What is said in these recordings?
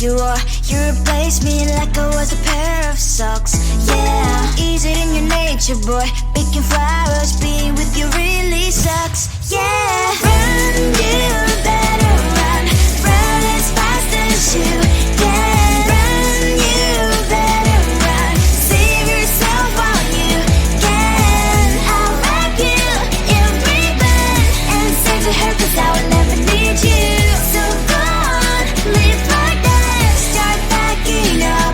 you are. You replaced me like I was a pair of socks. Yeah, is it in your nature, boy? Picking flowers, being with you really sucks. Yeah, run, you better run. Run as fast as you can. Run, you better run. Save yourself while you can. I'll wrap you in ribbon and say to her, 'cause I will never need you. So go on, live like that. Start backing up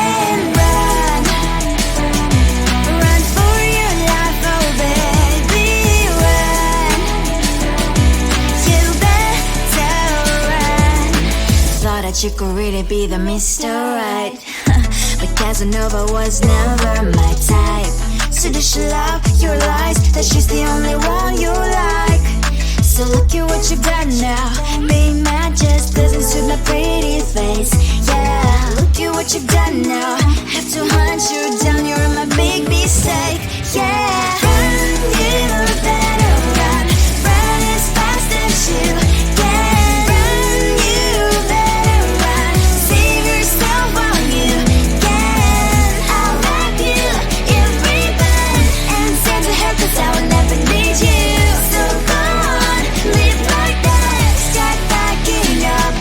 and run. Run for your life, oh baby, run. You better run. Thought that you could really be the Mr. Right, but Casanova was never my type. So does she love your lies, that she's the only one you like? So look at what you've done now. Being mad just doesn't suit my pretty face. Yeah, look at what you've done now. Have to hunt you down, you're my big mistake. Yeah, run, you better run. Run as fast as you can. Run, you better run. Save yourself while you can. I'll wrap you in ribbon and send to her, 'cause I will never need you. So go on, live like that. Start backing up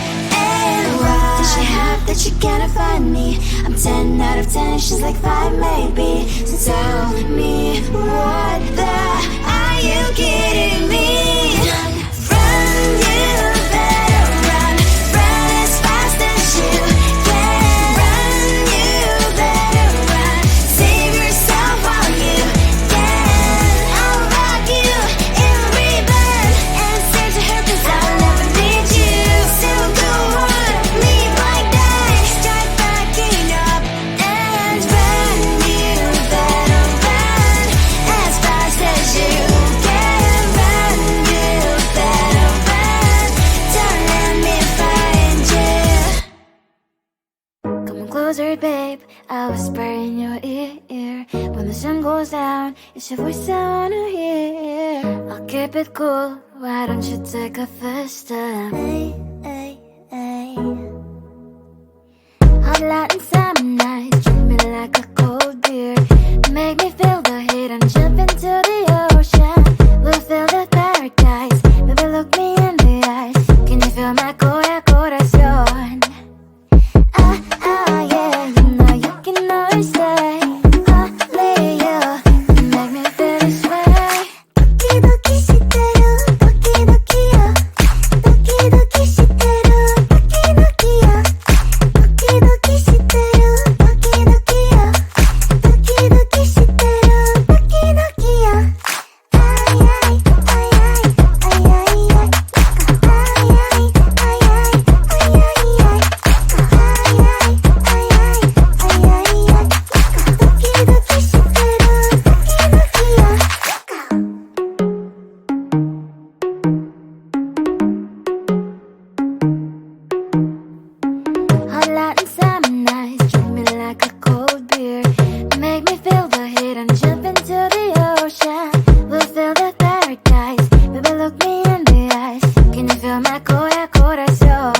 and run. Does she have that you cannot find me? I'm 10 out of 10, she's like 5 maybe. So tell me, what the are you kidding me? Run, you better run. Run as fast as you can. Run, you better run. Save yourself while you can. I'll wrap you in ribbon and say to her, 'cause I will never need you. So go on, live like that. Start backing up and run. You better run as fast as you can. Run, you better run. Don't let me find you. Come on closer, babe, I'll whisper in your ear. When the sun goes down, it's your voice I wanna hear. I'll keep it cool, why don't you take a first step? Hey, hey, hey. Hot light and summer nights, treat me like a cold beer. Make me feel the heat and jump into the ocean. We'll feel the paradise, baby look me in the eyes. Can you feel my corazón? Yeah, you know you can always stay. Only you can make me feel this way. Doki doki shiteru, doki doki yo. Doki doki shiteru, doki doki yo. Doki doki shiteru, doki doki yo. Doki doki shiteru, doki doki yo. Ay ay ay ay ay ay ay. Ay ay ay ay ay ay ay. Hot light and summer nights, treat me like a cold beer. Make me feel the heat and jump into the ocean. We'll feel the paradise, baby look me in the eyes. Can you feel my corazón?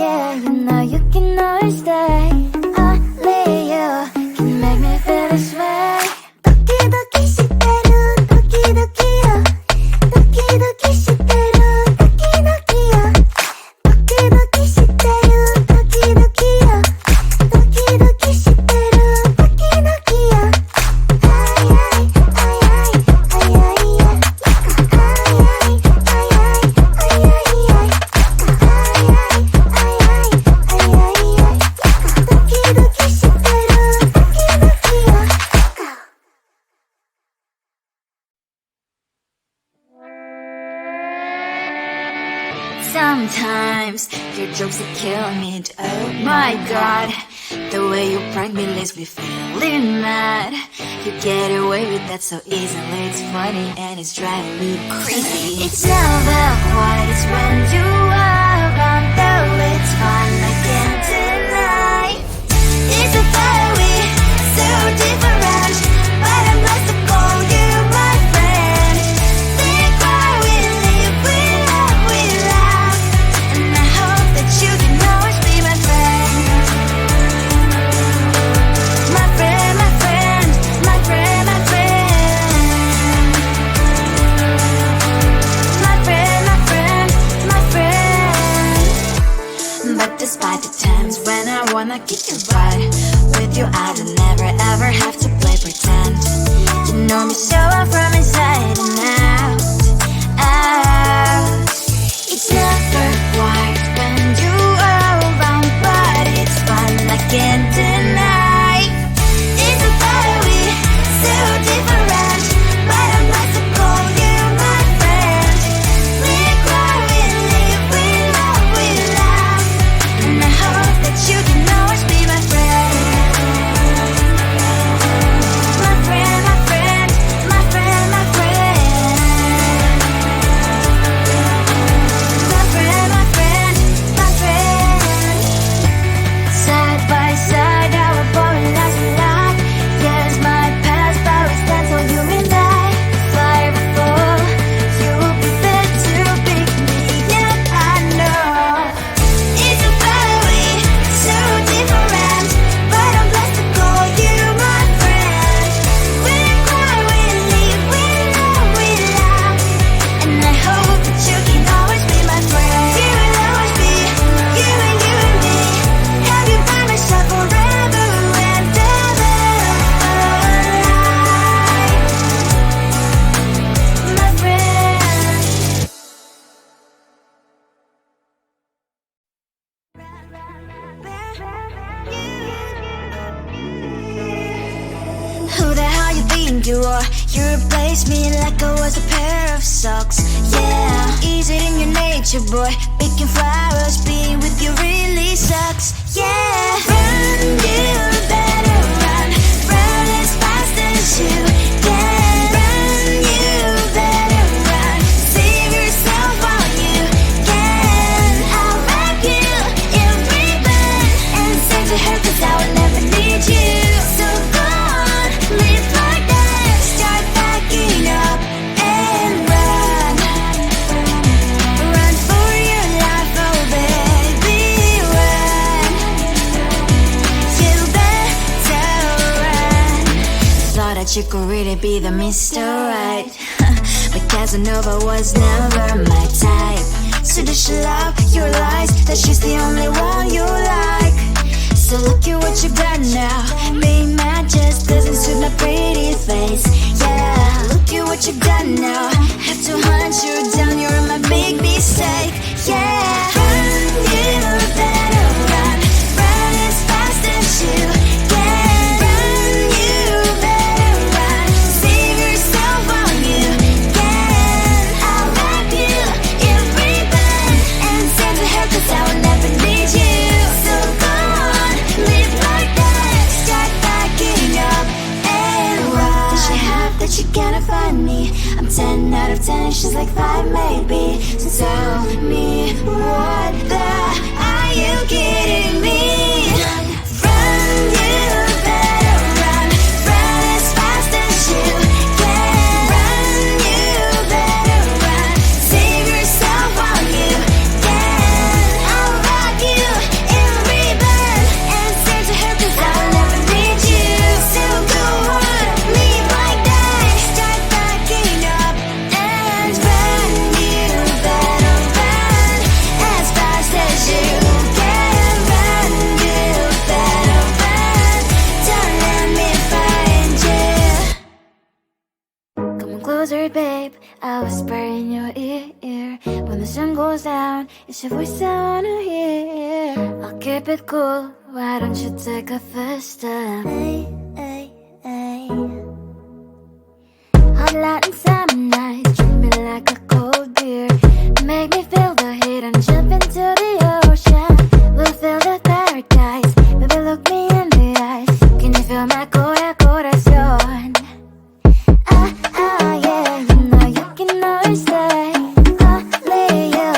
Yeah, you know you can always stay. Only you can make me feel this way. Doki doki shiteru, doki doki yo. Doki doki shiteru, doki doki yo. Doki doki shiteru, doki doki yo. Doki doki shiteru, doki doki yo. Ay ay ay ay ay ay ay. Ay ay ay ay ay ay ay. Ay ay ay ay ay ay ay. Doki doki shiteru, doki doki yo. Sometimes your jokes they kill me. Oh my god, the way you prank me leaves me feeling mad. You get away with that so easily. It's funny and it's driving me crazy. It's never quiet, it's when you are around. Though it's fun, I can't deny. It's a fire we so different, but I'm blessed to call you my friend. They cry, we live, we love, and I hope that wanna keep you right with you. I don't never ever have to play pretend. You know me so well from inside and out, out. It's never quiet when you are around, but it's fun, I can't deny. It's a better way, so different, but I must call you my friend. We cry, we live, we love, and I hope that you can always be my friend. My friend, my friend, my friend, my friend. My friend, my friend, my friend. Side by side, our boring lives we like. Yes, my past, but we stand for you and I. Fire before you will be there to pick me. Yeah, I know. It's a better way, so different, but I'm blessed to call you my friend. We cry, we live, we love, and I hope that you can always be my friend. You will always be, you and me. Have you by my side forever and ever. My friend. Who the hell you think you are? You replaced me like I was a pair of socks. Yeah, is it in your nature, boy? Picking flowers, being with you really sucks. Yeah, run, you better run. Run as fast as you can. Run, you better run. Save yourself while you can. I'll wrap you in ribbon and send to her, 'cause I will never need you. So go on, live like that. Start backing up and run. Run for your life, oh baby, run. You better run. Thought that you could really be the Mr. Right, but Casanova was never my type. So does she love your lies, that she's the only one you like? So look at what you've done now. Being mad just doesn't suit my pretty face. Yeah, look at what you've done now. Have to hunt you down, you're my big mistake. Yeah, run, you better run. Run as fast as you can. Run, you better run. Save yourself while you can. I'll wrap you in ribbon and send to her, 'cause I will never need you. So go on, live like that. Start backing up and run. Does she have that she cannot find me? I'm 10 out of 10, she's like 5 maybe. So tell me, what the are you kidding me? Run, you better run. Run as fast as you can. Run, you better run. Save yourself while you can. I'll rock you in ribbon and send to her, 'cause I will never need you. So go on, live like that. Start backing up and run. You better run as fast as you can. Run, you better run. Don't let me find you. Come on closer, babe, I'll whisper in your ear. When the sun goes down, it's your voice I wanna hear. I'll keep it cool, why don't you take a first step? Hey, hey, hey. Hot light and summer nights, treat me like a cold beer. Make me feel the heat and jump into the ocean. We'll feel the paradise, baby look me in the eyes. Can you feel my corazón? Ah, ah, yeah, you know you can always say only you.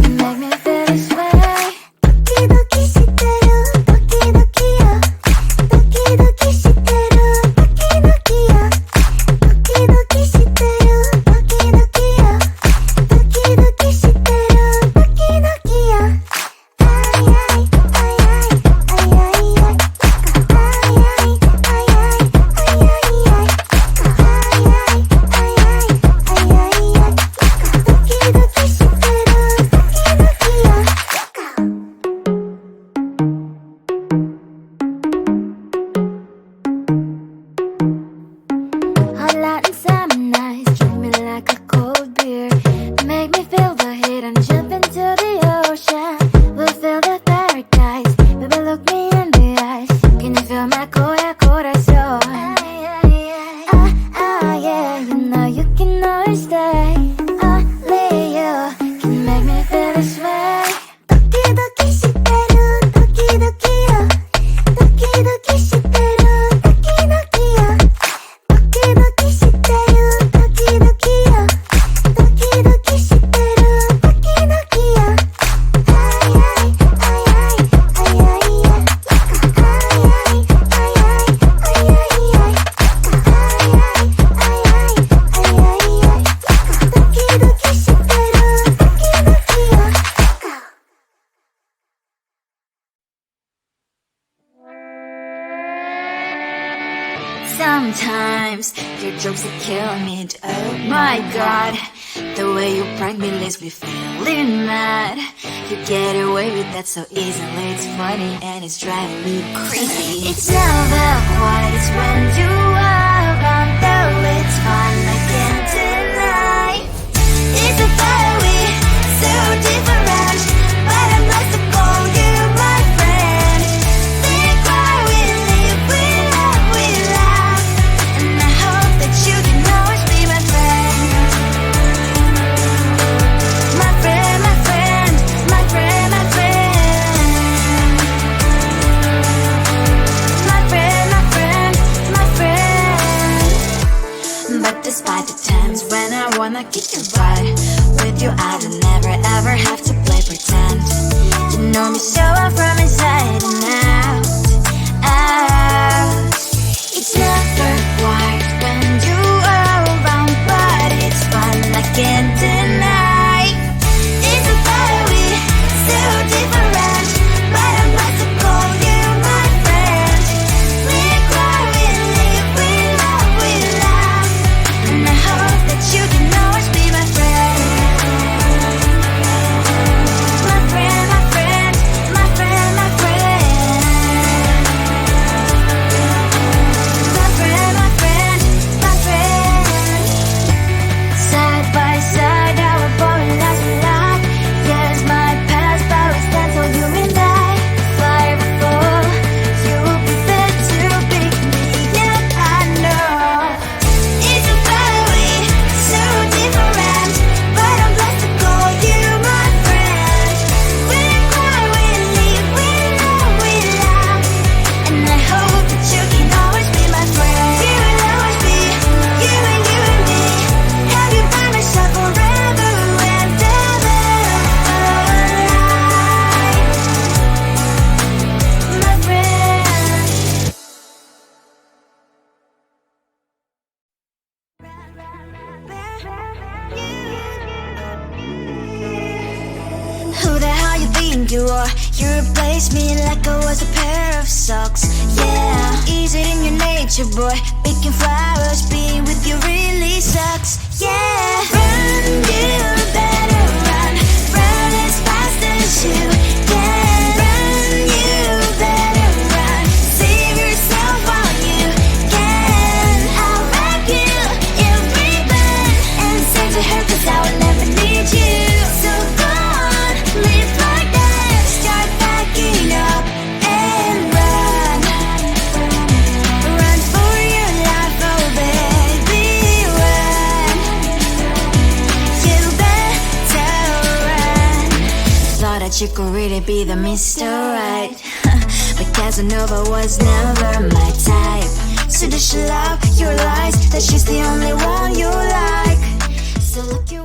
You make me feel this way. Doki doki shiteru, doki doki yo. Doki doki shiteru, doki doki yo. Doki doki shiteru, Sometimes your jokes that kill me. Oh my god, the way you prank me leaves me feeling mad. You get away with that so easily. It's funny and it's driving me crazy. It's never quiet, it's when you are around. Though it's fun, I can't deny. It's a fire we so different, but I'm blessed to call you my friend. We cry, we live, we love, we laugh, and I hope that you can always be my friend. My friend, my friend, my friend, my friend. My friend, my friend, my friend. But despite the times when I wanna kick your butt, with you I don't never ever have to play pretend. You know me so well from inside and out, out. It's never quiet when you are around, but it's fun, I can't deny. It's a fire we so different, but I'm about to call you my friend. We cry, we live, we love, we laugh, and I hope that you can always be my friend. My friend, my friend, my friend, my friend. My friend, my friend, my friend. Side by side, our boring lives we laugh. Yes, my past, but we stand for you and I. Fly before you will be there to pick me up, I know. It's a fire we so different, but I'm blessed to call you my friend. We cry, we live, we love, we laugh, and I hope that you can always be my friend. You will always be you and me. Have you by my side forever and ever. My friend. Who the hell you think you are? You replaced me like I was a pair of socks. Yeah, is it in your nature, boy? Picking flowers, being with you really sucks. Yeah, run, you better run. Run as fast as you can. Run, you better run. Save yourself while you can. I'll wrap you in ribbon and say to her, 'cause I will never need you. So go on, live like that. Start backing up and run. Run for your life, oh baby, run. You better run. Thought that you could really be the Mr. Right, but Casanova was never my type. So does she love your lies? That she's the only one you like? So look you